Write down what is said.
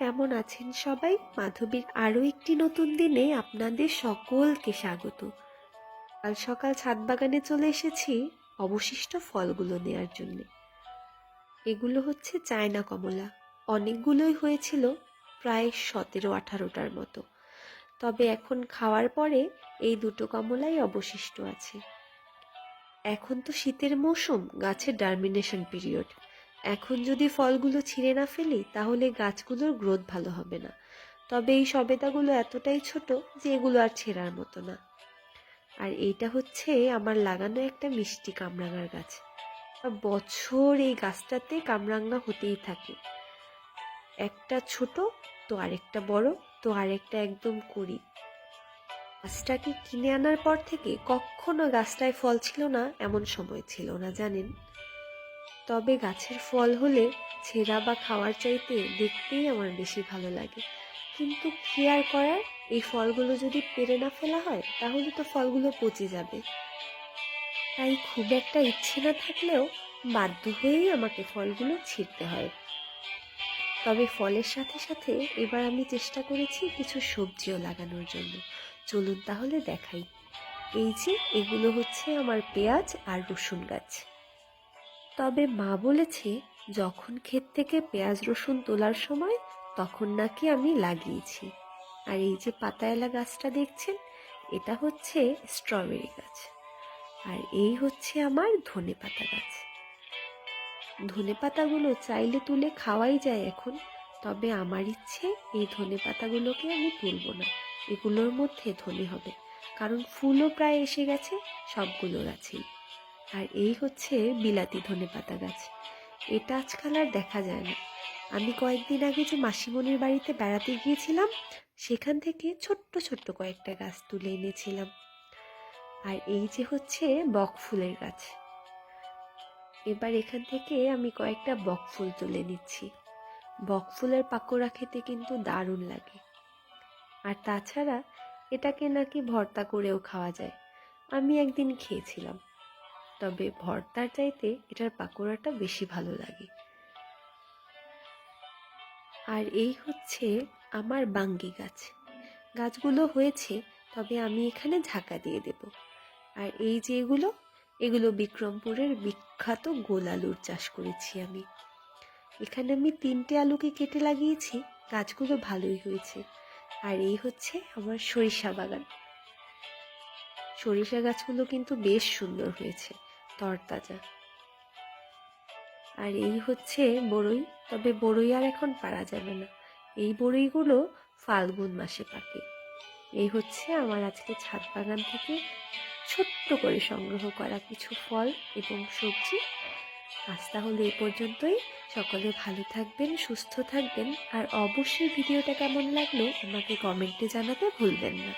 কেমন আছেন সবাই? মাধবীর আরও একটি নতুন দিনে আপনাদের সকলকে স্বাগত। কাল সকাল ছাদ বাগানে চলে এসেছি অবশিষ্ট ফলগুলো নেয়ার জন্য। এগুলো হচ্ছে চায়না কমলা। অনেকগুলোই হয়েছিল, প্রায় 17-18টার মতো। তবে এখন খাওয়ার পরে এই দুটো কমলাই অবশিষ্ট আছে। এখন তো শীতের মৌসুম, গাছের টার্মিনেশন পিরিয়ড। এখন যদি ফলগুলো ছিঁড়ে না ফেলি তাহলে গাছগুলোর গ্রোথ ভালো হবে না। তবে এই সবেদাগুলো এতটাই ছোট যে এগুলো আর ছেঁড়ার মতো না। আর এইটা হচ্ছে আমার লাগানো একটা মিষ্টি কামরাঙার গাছ। বছর এই গাছটাতে কামরাঙা হতেই থাকে। একটা ছোট তো আরেকটা বড়, তো আরেকটা একদম কুড়ি। গাছটাকে কিনে আনার পর থেকে কখনো গাছটায় ফল ছিল না এমন সময় ছিল না, জানেন। তবে গাছের ফল হলে ছেঁড়া বা খাওয়ার চাইতে দেখতেই আমার বেশি ভালো লাগে। কিন্তু কি আর করার, এই ফলগুলো যদি পেড়ে না ফেলা হয় তাহলে তো ফলগুলো পচে যাবে। তাই খুব একটা ইচ্ছে না থাকলেও বাধ্য হয়েই আমাকে ফলগুলো ছিঁড়তে হয়। তবে ফলের সাথে সাথে এবার আমি চেষ্টা করেছি কিছু সবজিও লাগানোর জন্য। চলুন তাহলে দেখাই। এই যে এগুলো হচ্ছে আমার পেঁয়াজ আর রসুন গাছ। তবে মা বলেছে যখন ক্ষেত থেকে পেঁয়াজ রসুন তোলার সময় তখন নাকি আমি লাগিয়েছি। আর এই যে পাতাওয়ালা গাছটা দেখছেন, এটা হচ্ছে স্ট্রবেরি গাছ। আর এই হচ্ছে আমার ধনেপাতা গাছ। ধনেপাতাগুলো চাইলে তুলে খাওয়াই যায় এখন। তবে আমার ইচ্ছে এই ধনেপাতাগুলোকে আমি তুলব না, এগুলোর মধ্যে ধনে হবে, কারণ ফুলও প্রায় এসে গেছে সবগুলো গাছেই। আর এই হচ্ছে বিলাতি ধনেপাতা গাছ। এটা আজকাল আর দেখা যায় না। আমি কয়েকদিন আগে যে মাসিমণির বাড়িতে বেড়াতে গিয়েছিলাম সেখান থেকে ছোট্ট ছোট্ট কয়েকটা গাছ তুলে এনেছিলাম। আর এই যে হচ্ছে বকফুলের গাছ। এবার এখান থেকে আমি কয়েকটা বকফুল তুলে নিচ্ছি। বকফুলের পাকোড়া খেতে কিন্তু দারুণ লাগে। আর তাছাড়া এটাকে নাকি ভর্তা করেও খাওয়া যায়। আমি একদিন খেয়েছিলাম, তবে ভর্তার চাইতে এটার পাকোড়াটা বেশি ভালো লাগে। আর এই হচ্ছে আমার বাঙ্গি গাছ। গাছগুলো হয়েছে, তবে আমি এখানে ঝাঁকা দিয়ে দেব। আর এই যে এগুলো বিক্রমপুরের বিখ্যাত গোল আলুর চাষ করেছি আমি। এখানে আমি 3টে আলুকে কেটে লাগিয়েছি, গাছগুলো ভালোই হয়েছে। আর এই হচ্ছে আমার সরিষা বাগান। সরিষা গাছগুলো কিন্তু বেশ সুন্দর হয়েছে, তরতাজা। আর এই হচ্ছে বড়ই। তবে বড়ই আর এখন পারা যাবে না, এই বড়ইগুলো ফাল্গুন মাসে পাকে। এই হচ্ছে আমার আজকে ছাদ বাগান থেকে ছোট্ট করে সংগ্রহ করা কিছু ফল এবং সবজি। আজ তাহলে এই পর্যন্তই। সকলে ভালো থাকবেন, সুস্থ থাকবেন, আর অবশ্যই ভিডিওটা কেমন লাগলো আমাকে কমেন্টে জানাতে ভুলবেন না।